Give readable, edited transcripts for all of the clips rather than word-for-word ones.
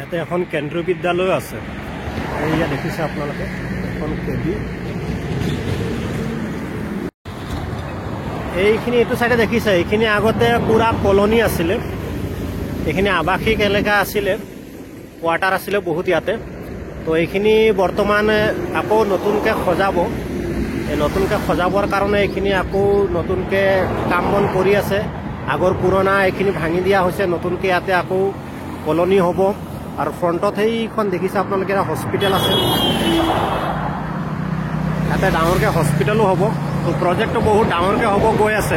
ইয়াতে এখন কেন্দ্ৰীয় বিদ্যালয় আছে। এয়া দেখিছে আপোনালোকে এখন কেবি। এইখিনি এইটো চাইডে দেখিছে, এইখিনি আগতে পুৰা কলনী আছিলে, এইখিনি আৱাসিক এলেকা আছিলে, কোৱাৰ্টাৰ আছিলে বহুত ইয়াতে। তো এইখিনি বৰ্তমান আকৌ নতুনকৈ সজাব। এই নতুনকৈ সজাবৰ কাৰণে এইখিনি আকৌ নতুনকৈ কাম বন কৰি আছে। আগৰ পুৰণা এইখিনি ভাঙি দিয়া হৈছে, নতুনকৈ ইয়াতে আকৌ কলনী হ'ব। আৰু ফ্ৰণ্টত সেইখন দেখিছে আপোনালোকে হস্পিটেল আছে, ইয়াতে ডাঙৰকৈ হস্পিটেলো হ'ব। তো প্ৰজেক্টটো বহুত ডাঙৰকৈ হ'ব গৈ আছে।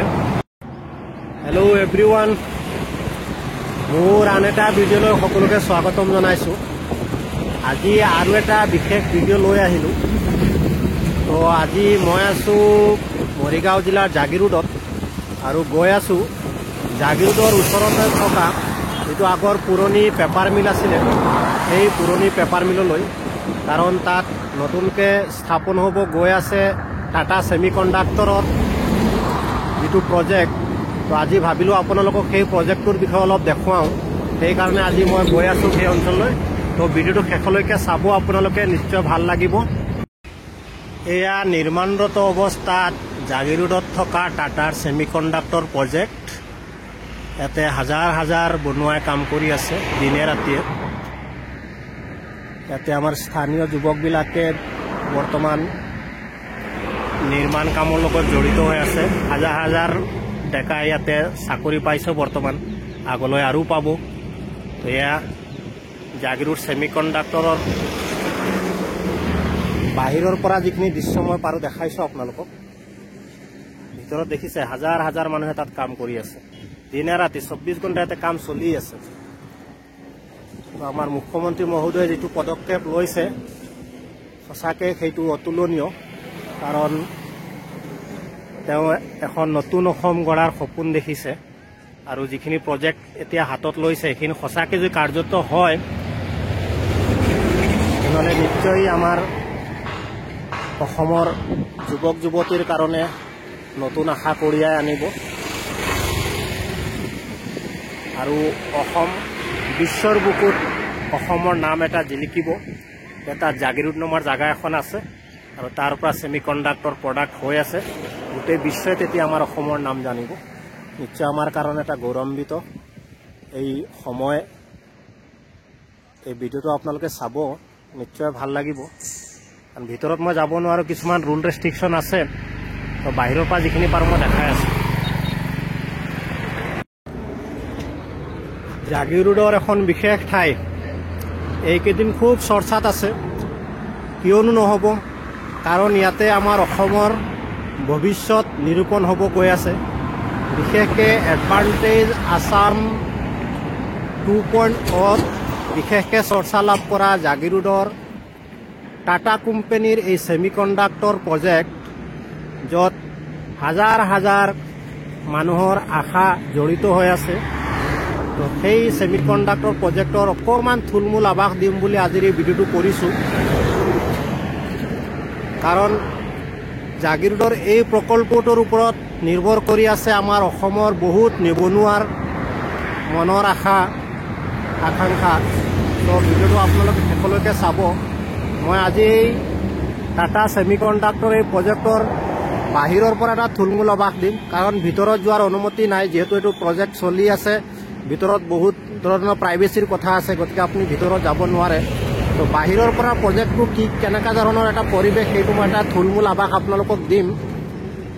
হেল্ল' এভৰিৱান, মোৰ আন এটা ভিডিঅ'লৈ সকলোকে স্বাগতম জনাইছোঁ। আজি আৰু এটা বিশেষ ভিডিঅ' লৈ আহিলোঁ। তো আজি মই আছোঁ মৰিগাঁও জিলাৰ জাগিৰোডত আৰু গৈ আছোঁ জাগিৰোডৰ ওচৰতে থকা যিটো আগৰ পুৰণি পেপাৰ মিল আছিলে, সেই পুৰণি পেপাৰ মিললৈ। কাৰণ তাত নতুনকৈ স্থাপন হ'ব গৈ আছে টাটা ছেমি কণ্ডাক্টৰৰ যিটো প্ৰজেক্ট। তো আজি ভাবিলোঁ আপোনালোকক সেই প্ৰজেক্টটোৰ বিষয়ে অলপ দেখুৱাওঁ, সেইকাৰণে আজি মই গৈ আছোঁ সেই অঞ্চললৈ। তো ভিডিঅ'টো শেষলৈকে চাব, আপোনালোকে নিশ্চয় ভাল লাগিব। এয়া নিৰ্মাণৰত অৱস্থাত জাগিৰোডত থকা টাটাৰ ছেমি কণ্ডাক্টৰ প্ৰজেক্ট। ইয়াতে হাজাৰ হাজাৰ বনুৱাই কাম কৰি আছে দিনে ৰাতিয়ে। ইয়াতে আমাৰ স্থানীয় যুৱকবিলাকে বৰ্তমান নিৰ্মাণ কামৰ লগত জড়িত হৈ আছে। হাজাৰ হাজাৰ ডেকা ইয়াতে চাকৰি পাইছে বৰ্তমান, আগলৈ আৰু পাব। তো এয়া জাগিৰোড ছেমি কণ্ডাক্টৰৰ বাহিৰৰ পৰা যিখিনি দৃশ্য মই পাৰোঁ দেখাইছোঁ আপোনালোকক। ভিতৰত দেখিছে হাজাৰ হাজাৰ মানুহে তাত কাম কৰি আছে দিনে ৰাতি, 24 ঘণ্টা ইয়াতে কাম চলি আছে। তো আমাৰ মুখ্যমন্ত্ৰী মহোদয়ে যিটো পদক্ষেপ লৈছে সঁচাকৈ সেইটো অতুলনীয়। কাৰণ তেওঁ এখন নতুন অসম গঢ়াৰ সপোন দেখিছে আৰু যিখিনি প্ৰজেক্ট এতিয়া হাতত লৈছে সেইখিনি সঁচাকৈ যদি কাৰ্যত হয় তেনেহ'লে নিশ্চয় আমাৰ অসমৰ যুৱক যুৱতীৰ কাৰণে নতুন আশা কঢ়িয়াই আনিব আৰু অসম বিশ্বৰ বুকুত অসমৰ নাম এটা জিলিকিব। এটা জাগিৰোড নামৰ জাগা এখন আছে আৰু তাৰ পৰা ছেমি কণ্ডাক্টৰ প্ৰডাক্ট হৈ আছে, গোটেই বিশ্বই তেতিয়া আমাৰ অসমৰ নাম জানিব। নিশ্চয় আমাৰ কাৰণে এটা গৌৰৱান্বিত এই সময়। এই ভিডিঅ'টো আপোনালোকে চাব, নিশ্চয় ভাল লাগিব। কাৰণ ভিতৰত মই যাব নোৱাৰোঁ, কিছুমান ৰুল ৰেষ্ট্ৰিকশ্যন আছে। তো বাহিৰৰ পৰা যিখিনি পাৰোঁ মই দেখাই আছোঁ। জাগিৰোডৰ এখন বিশেষ ঠাই এইকেইদিন খুব চৰ্চাত আছে, কিয়নো নহ'ব। কাৰণ ইয়াতে আমাৰ অসমৰ ভৱিষ্যত নিৰূপণ হ'ব গৈ আছে। বিশেষকৈ এডভান্টেজ আছাম 2.0 বিশেষকৈ চৰ্চা লাভ কৰা জাগিৰোডৰ টাটা কোম্পানীৰ এই ছেমি কণ্ডাক্টৰ প্ৰজেক্ট, য'ত হাজাৰ হাজাৰ মানুহৰ আশা জড়িত হৈ আছে। তো সেই ছেমি কণ্ডাক্টৰ প্ৰজেক্টৰ অকণমান থুলমূল আভাস দিম বুলি আজিৰ এই ভিডিঅ'টো কৰিছোঁ। কাৰণ জাগিৰোডৰ এই প্ৰকল্পটোৰ ওপৰত নিৰ্ভৰ কৰি আছে আমাৰ অসমৰ বহুত নিবনুৱাৰ মনৰ আশা আকাংক্ষা। তো ভিডিঅ'টো আপোনালোকে শেষলৈকে চাব। মই আজি এই টাটা ছেমি কণ্ডাক্টৰ এই প্ৰজেক্টৰ বাহিৰৰ পৰা এটা থুলমূল আভাস দিম। কাৰণ ভিতৰত যোৱাৰ অনুমতি নাই, যিহেতু এইটো প্ৰজেক্ট চলি আছে। ভিতৰত বহুত ধৰণৰ প্ৰাইভেচিৰ কথা আছে, গতিকে আপুনি ভিতৰত যাব নোৱাৰে। তো বাহিৰৰ পৰা প্ৰজেক্টটো কেনেকুৱা ধৰণৰ এটা পৰিৱেশ, সেইটো মই এটা থুলমূল আভাস আপোনালোকক দিম।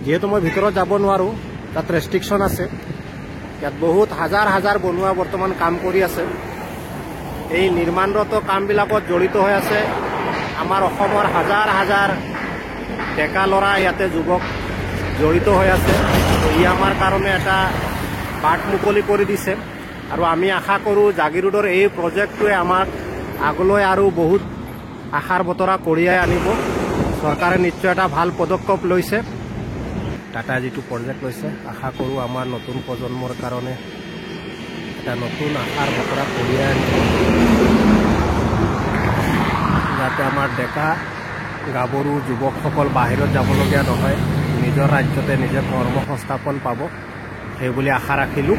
যিহেতু মই ভিতৰত যাব নোৱাৰোঁ, তাত ৰেষ্ট্ৰিকশ্যন আছে। ইয়াত বহুত হাজাৰ হাজাৰ বনুৱা বৰ্তমান কাম কৰি আছে। এই নিৰ্মাণৰত কামবিলাকত জড়িত হৈ আছে আমাৰ অসমৰ হাজাৰ হাজাৰ ডেকা ল'ৰা, ইয়াতে যুৱক জড়িত হৈ আছে। ই আমাৰ কাৰণে এটা বাট মুকলি কৰি দিছে আৰু আমি আশা কৰোঁ জাগিৰোডৰ এই প্ৰজেক্টটোৱে আমাক আগলৈ আৰু বহুত আশাৰ বতৰা কঢ়িয়াই আনিব। চৰকাৰে নিশ্চয় এটা ভাল পদক্ষেপ লৈছে, টাটা যিটো প্ৰজেক্ট লৈছে। আশা কৰোঁ আমাৰ নতুন প্ৰজন্মৰ কাৰণে এটা নতুন আশাৰ বতৰা কঢ়িয়াই আনিব, যাতে আমাৰ ডেকা গাভৰু যুৱকসকল বাহিৰত যাবলগীয়া নহয়, নিজৰ ৰাজ্যতে নিজে কৰ্ম সংস্থাপন পাব, সেইবুলি আশা ৰাখিলোঁ।